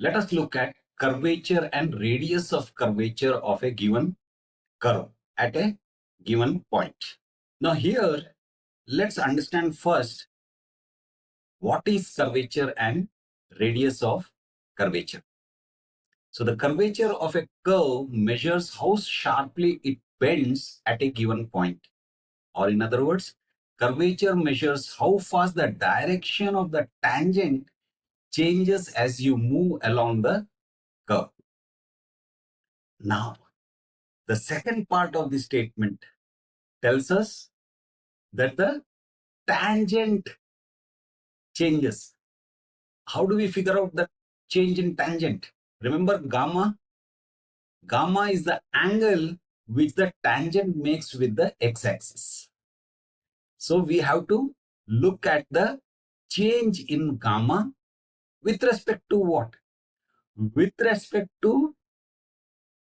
Let us look at curvature and radius of curvature of a given curve at a given point. Now here, let's understand first what is curvature and radius of curvature. So the curvature of a curve measures how sharply it bends at a given point. Or in other words, curvature measures how fast the direction of the tangent changes as you move along the curve. Now, the second part of the statement tells us that the tangent changes. How do we figure out the change in tangent? Remember gamma? Gamma is the angle which the tangent makes with the x-axis. So we have to look at the change in gamma with respect to what? With respect to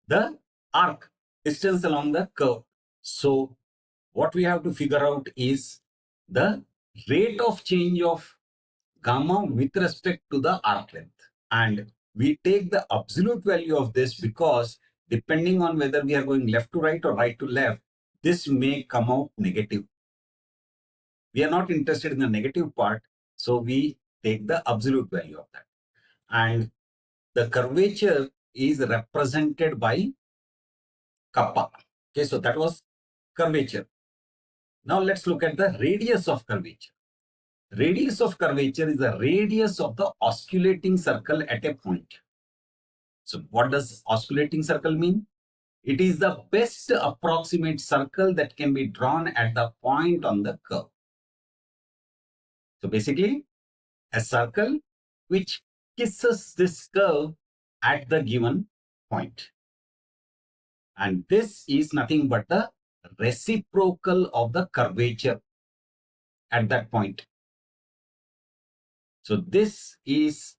the arc, distance along the curve. So what we have to figure out is the rate of change of gamma with respect to the arc length. And we take the absolute value of this because depending on whether we are going left to right or right to left, this may come out negative. We are not interested in the negative part, so we take the absolute value of that. And the curvature is represented by kappa. Okay, so that was curvature. Now let's look at the radius of curvature. Radius of curvature is the radius of the osculating circle at a point. So what does osculating circle mean? It is the best approximate circle that can be drawn at the point on the curve. So basically, a circle which kisses this curve at the given point. And this is nothing but the reciprocal of the curvature at that point. So this is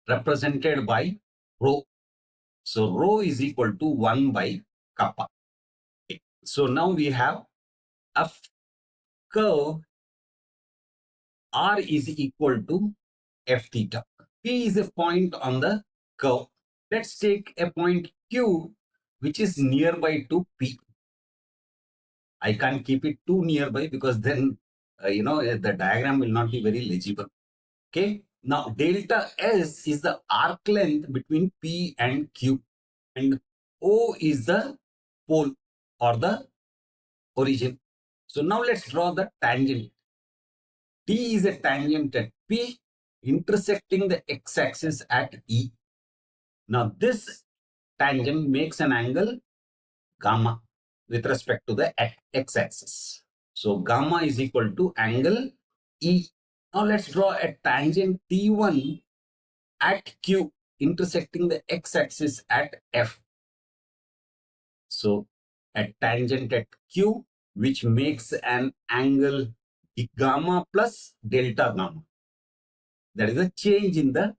represented by rho. So rho is equal to 1 by kappa. Okay. So now we have a curve R is equal to f theta. P is a point on the curve. Let's take a point Q which is nearby to P. I can't keep it too nearby because then the diagram will not be very legible. Okay. Now delta S is the arc length between P and Q, and O is the pole or the origin. So now let's draw the tangent. T is a tangent at P intersecting the x-axis at E. Now this tangent makes an angle gamma with respect to the x-axis. So gamma is equal to angle E. Now let's draw a tangent T1 at Q intersecting the x-axis at F. So a tangent at Q which makes an angle gamma plus delta gamma. That is a change in the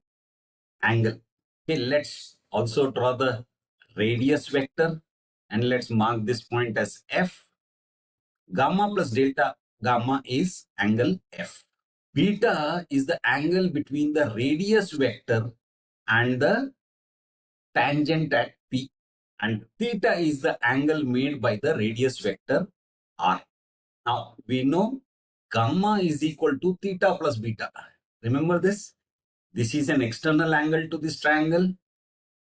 angle. Okay, let's also draw the radius vector and let's mark this point as F. Gamma plus delta gamma is angle F. Beta is the angle between the radius vector and the tangent at P, and theta is the angle made by the radius vector R. Now we know gamma is equal to theta plus beta. Remember this? This is an external angle to this triangle.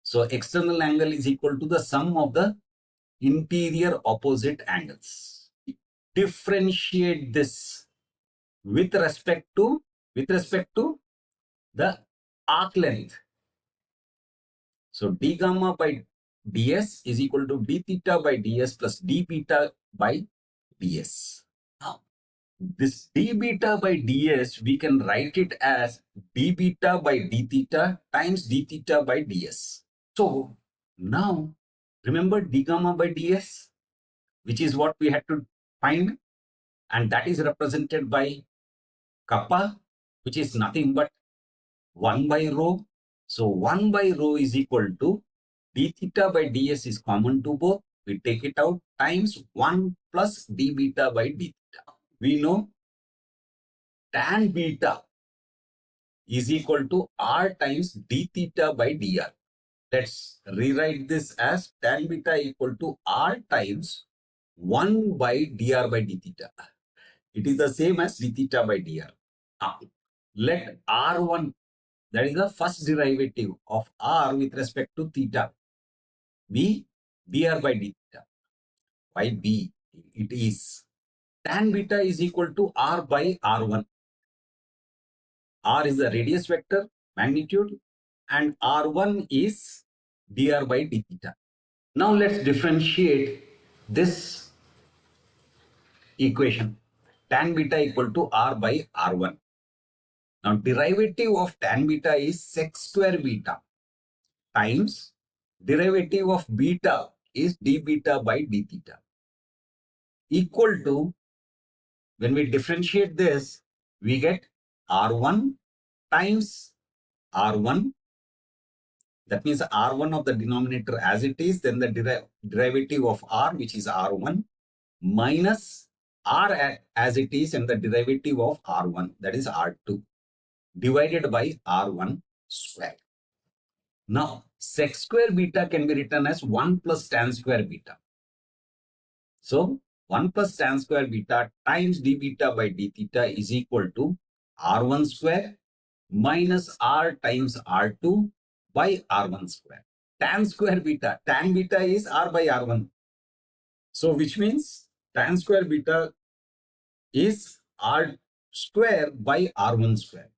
So external angle is equal to the sum of the interior opposite angles. Differentiate this with respect to the arc length. So d gamma by ds is equal to d theta by ds plus d beta by ds. Now, this d beta by ds, we can write it as d beta by d theta times d theta by ds. So now remember d gamma by ds, which is what we had to find, and that is represented by kappa, which is nothing but 1 by rho. So 1 by rho is equal to d theta by ds is common to both. We take it out times 1 plus d beta by d theta. We know tan beta is equal to r times d theta by dr. Let's rewrite this as tan beta equal to r times 1 by dr by d theta. It is the same as d theta by dr. Now, let r1, that is the first derivative of r with respect to theta, be dr by d theta. Why b? It is tan beta is equal to r by r1. R is the radius vector magnitude and r1 is dr by d theta. Now let's differentiate this equation. Tan beta equal to r by r1. Now derivative of tan beta is sec square beta times derivative of beta is d beta by d theta equal to, when we differentiate this, we get r1 times r1. That means r1 of the denominator as it is, then the derivative of r, which is r1, minus r as it is, and the derivative of r1, that is r2, divided by r1 square. Now, sec square beta can be written as 1 plus tan square beta. So, 1 plus tan square beta times d beta by d theta is equal to r1 square minus r times r2 by r1 square. Tan beta is r by r1. So, which means tan square beta is r square by r1 square.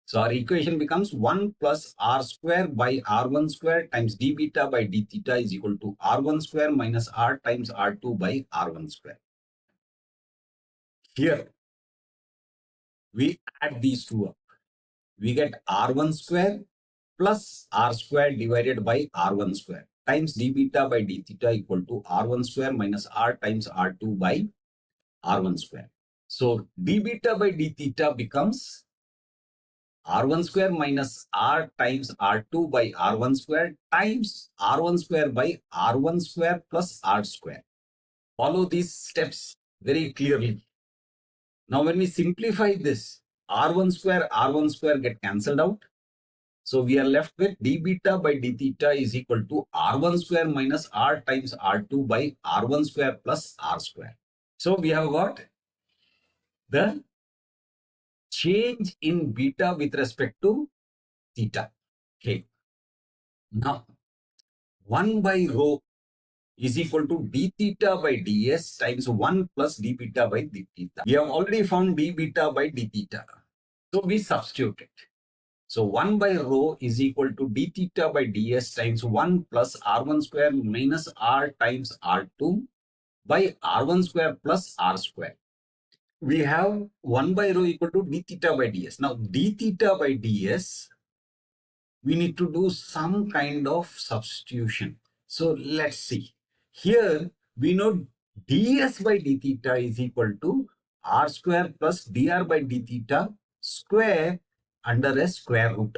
So our equation becomes 1 plus r square by r1 square times d beta by d theta is equal to r1 square minus r times r2 by r1 square. Here, we add these two up. We get r1 square plus r square divided by r1 square times d beta by d theta equal to r1 square minus r times r2 by r1 square. So d beta by d theta becomes r1 square minus r times r2 by r1 square times r1 square by r1 square plus r square. Follow these steps very clearly. Now when we simplify this, r1 square get cancelled out. So we are left with d beta by d theta is equal to r1 square minus r times r2 by r1 square plus r square. So we have got the change in beta with respect to theta. Okay. Now 1 by rho is equal to d theta by ds times 1 plus d beta by d theta. We have already found d beta by d theta. So we substitute it. So 1 by rho is equal to d theta by ds times 1 plus r1 square minus r times r2 by r1 square plus r square. We have 1 by rho equal to d theta by ds. Now d theta by ds, we need to do some kind of substitution. So let's see. Here we know ds by d theta is equal to r square plus dr by d theta square under a square root.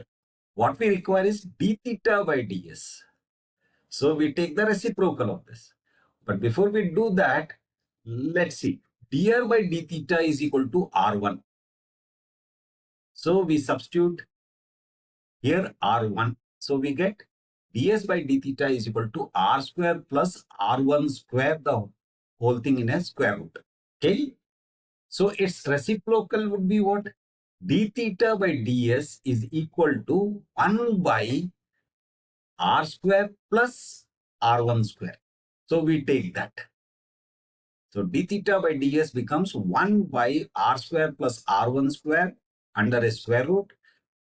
What we require is d theta by ds. So we take the reciprocal of this. But before we do that, let's see. dr by d theta is equal to r1. So we substitute here r1. So we get ds by d theta is equal to r square plus r1 square, the whole thing in a square root. Okay. So its reciprocal would be what? d theta by ds is equal to 1 by r square plus r1 square. So we take that. So d theta by ds becomes 1 by r square plus r1 square under a square root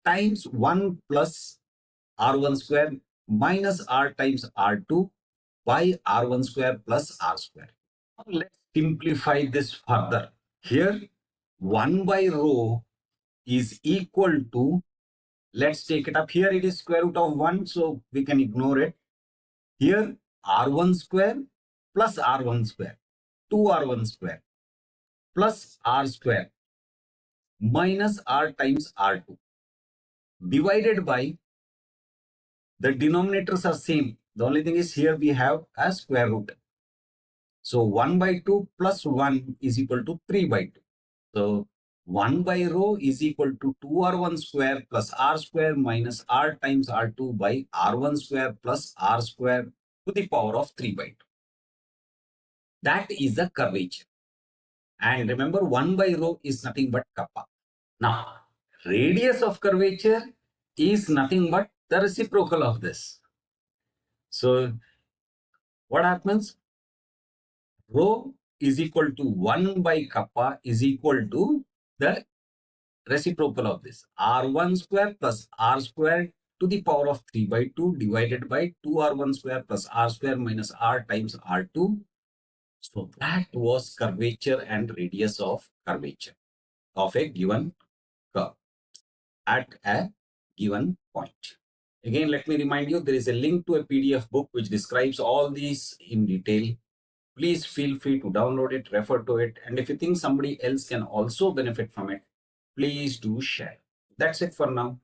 times 1 plus r1 square minus r times r2 by r1 square plus r square. Now let's simplify this further. Here 1 by rho is equal to, let's take it up. Here it is square root of 1, so we can ignore it. Here r1 square plus r1 square, 2r1 square plus r square minus r times r2 divided by, the denominators are same. The only thing is here we have a square root. So 1 by 2 plus 1 is equal to 3 by 2. So 1 by rho is equal to 2r1 square plus r square minus r times r2 by r1 square plus r square to the power of 3 by 2. That is the curvature. And remember, 1 by rho is nothing but kappa. Now, radius of curvature is nothing but the reciprocal of this. So, what happens? Rho is equal to 1 by kappa is equal to the reciprocal of this, r1 square plus r square to the power of 3 by 2 divided by 2r1 square plus r square minus r times r2. So that was curvature and radius of curvature of a given curve at a given point. Again, let me remind you, there is a link to a PDF book which describes all these in detail. Please feel free to download it, refer to it, and if you think somebody else can also benefit from it, please do share. That's it for now.